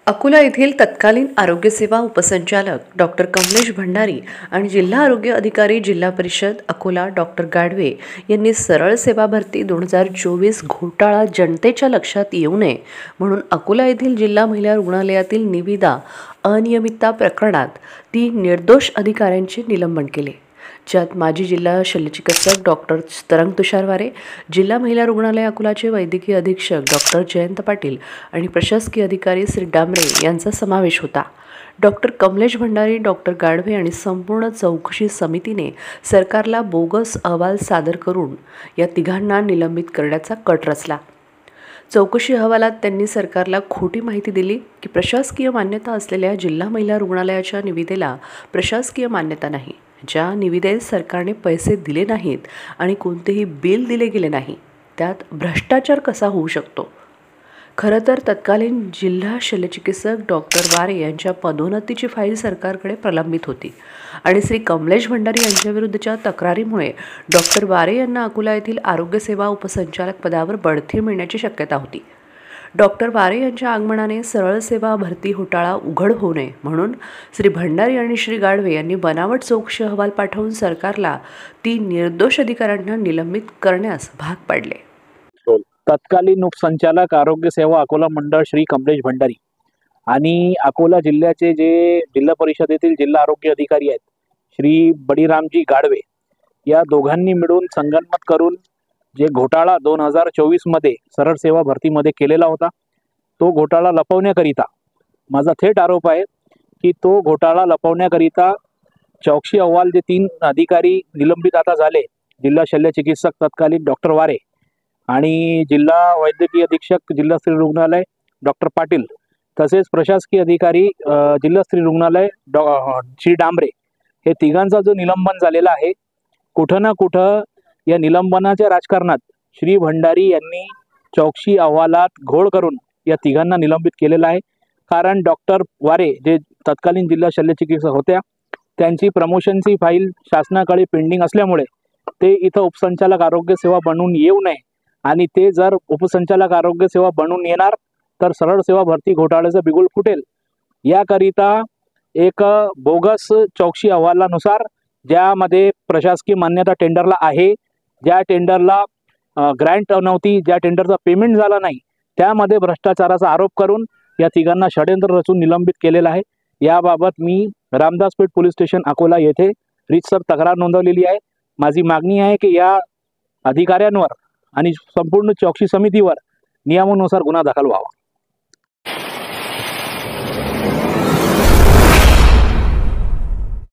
अकोला येथील तत्कालीन आरोग्यसेवा उपसंचालक डॉक्टर कमलेश भंडारी आणि जिल्हा आरोग्य अधिकारी जिल्हा परिषद अकोला डॉक्टर गाडवे यांनी सरळ सेवा भरती 2024 घोटाळा जनतेच्या लक्षात येऊ नये म्हणून अकोला येथील जिल्हा महिला रुग्णालयातील निविदा अनियमितता प्रकरणात 3 निर्दोष अधिकाऱ्यांचे निलंबन केले, ज्यात माजी जिल्हा शल्यचिकित्सक डॉक्टर तरंग तुषार वारे, जिल्हा महिला रुग्णालय अकोलाचे वैद्यकीय अधीक्षक डॉक्टर जयंत पाटील आणि प्रशासकीय अधिकारी श्री डांबरे यांचा समावेश होता। डॉक्टर कमलेश भंडारी, डॉक्टर गाडवे आणि संपूर्ण चौकशी समितीने सरकारला बोगस अहवाल सादर करून या तिघांना निलंबित करण्याचा कट रचला। चौकशी अहवालात त्यांनी सरकारला खोटी माहिती दिली की प्रशासकीय मान्यता असलेल्या जिल्हा महिला रुग्णालयाच्या निविदेला प्रशासकीय मान्यता नाही, ज्या निविदेत सरकारने पैसे दिले नाहीत आणि कोणतेही बिल दिले गेले नाही, त्यात भ्रष्टाचार कसा होऊ शकतो। खरं तर तत्कालीन जिल्हा शल्यचिकित्सक डॉक्टर वारे यांच्या पदोन्नतीची फाईल सरकारकडे प्रलंबित होती आणि श्री कमलेश भंडारी यांच्याविरुद्धच्या तक्रारीमुळे डॉक्टर वारे यांना अकोला येथील आरोग्यसेवा उपसंचालक पदावर बढती मिळण्याची शक्यता होती। डॉक्टर वारे यांच्या आगमनाने सरळ सेवा भरती घोटाळा उघड होऊ नये म्हणून श्री भंडारी आणि श्री गाडवे यांनी बनावट चौकशी अहवाल पाठवून सरकारला 3 निर्दोष अधिकाऱ्यांना निलंबित करण्यास भाग पाडले। तत्कालीन उपसंचालक आरोग्य सेवा अकोला मंडळ श्री कमलेश भंडारी आणि अकोला जिल्ह्याचे जे जिल्हा परिषदेतील जिल्हा आरोग्य अधिकारी आहेत श्री बळीरामजी गाडवे, या दोघांनी मिळून संगनमत करून जे घोटाळा 2024 मध्ये सरळ सेवा भरतीमध्ये केलेला होता, तो घोटाळा लपवण्याकरिता माझा थेट आरोप आहे की तो घोटाळा लपवण्याकरिता चौकशी अहवाल जे 3 अधिकारी निलंबित आता झाले, जिल्हा शल्य चिकित्सक तत्कालीन डॉक्टर वारे आणि जिल्हा वैद्यकीय अधीक्षक जिल्हा स्त्री रुग्णालय डॉक्टर पाटील, तसेच प्रशासकीय अधिकारी जिल्हा स्त्री रुग्णालय श्री डांबरे, हे तिघांचा जो निलंबन झालेला आहे, कुठं ना कुठं या निलंबनाच्या राजकारणात श्री भंडारी यांनी चौकशी अहवालात घोळ करून या तिघांना निलंबित केलेला आहे। कारण डॉक्टर वारे जे तत्कालीन जिल्हा शल्यचिकित्सक होत्या, त्यांची प्रमोशनची फाईल शासनाकडे पेंडिंग असल्यामुळे ते इथं उपसंचालक आरोग्य सेवा बनून येऊ नये आणि ते जर उपसंचालक आरोग्य सेवा बनून येणार तर सरळ सेवा भरती घोटाळ्याचा बिगुल फुटेल। याकरिता एक बोगस चौकशी अहवालानुसार ज्यामध्ये प्रशासकीय मान्यता टेंडरला आहे, ज्या टेंडरला ग्रँट नव्हती, ज्या टेंडरचा पेमेंट झाला नाही, त्यामध्ये भ्रष्टाचाराचा आरोप करून या तिघांना षड्यंत्र रचून निलंबित केलेला आहे। याबाबत मी रामदासपेठ पोलीस स्टेशन अकोला येथे रीतसर तक्रार नोंदवलेली आहे। माझी मागणी आहे की या अधिकाऱ्यांवर आणि संपूर्ण चौकशी समितीवर नियमानुसार गुन्हा दाखल व्हावा।